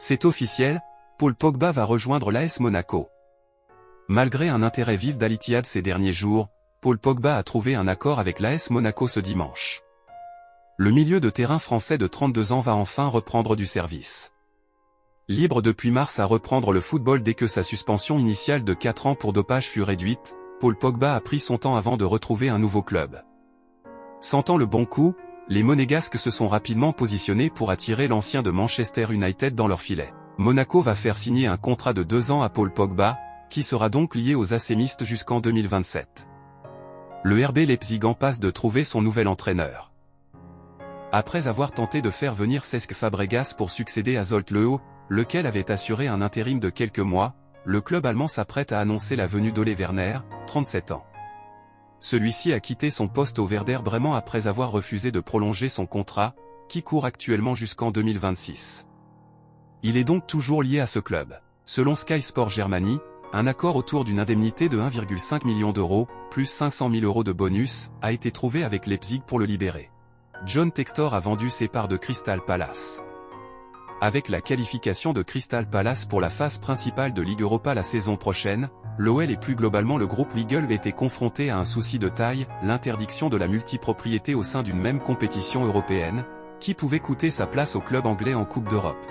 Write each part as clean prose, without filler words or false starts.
C'est officiel, Paul Pogba va rejoindre l'AS Monaco. Malgré un intérêt vif d'Al Ittihad ces derniers jours, Paul Pogba a trouvé un accord avec l'AS Monaco ce dimanche. Le milieu de terrain français de 32 ans va enfin reprendre du service. Libre depuis mars à reprendre le football dès que sa suspension initiale de 4 ans pour dopage fut réduite, Paul Pogba a pris son temps avant de retrouver un nouveau club. Sentant le bon coup, les Monégasques se sont rapidement positionnés pour attirer l'ancien de Manchester United dans leur filet. Monaco va faire signer un contrat de 2 ans à Paul Pogba, qui sera donc lié aux Assémistes jusqu'en 2027. Le RB Leipzig en passe de trouver son nouvel entraîneur. Après avoir tenté de faire venir Cesc Fabregas pour succéder à Zsolt Leho, lequel avait assuré un intérim de quelques mois, le club allemand s'apprête à annoncer la venue d'Ole Werner, 37 ans. Celui-ci a quitté son poste au Werder Bremen après avoir refusé de prolonger son contrat, qui court actuellement jusqu'en 2026. Il est donc toujours lié à ce club. Selon Sky Sport Germany, un accord autour d'une indemnité de 1,5 million d'euros, plus 500 000 euros de bonus, a été trouvé avec Leipzig pour le libérer. John Textor a vendu ses parts de Crystal Palace. Avec la qualification de Crystal Palace pour la phase principale de Ligue Europa la saison prochaine, l'OL et plus globalement le groupe Legal étaient confrontés à un souci de taille, l'interdiction de la multipropriété au sein d'une même compétition européenne, qui pouvait coûter sa place au club anglais en Coupe d'Europe.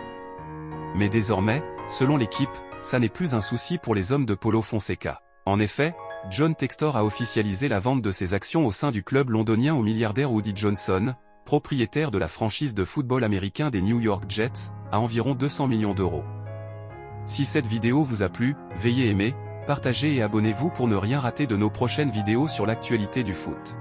Mais désormais, selon l'équipe, ça n'est plus un souci pour les hommes de Paulo Fonseca. En effet, John Textor a officialisé la vente de ses actions au sein du club londonien au milliardaire Woody Johnson, propriétaire de la franchise de football américain des New York Jets, à environ 200 millions d'euros. Si cette vidéo vous a plu, veuillez aimer, partager et abonnez-vous pour ne rien rater de nos prochaines vidéos sur l'actualité du foot.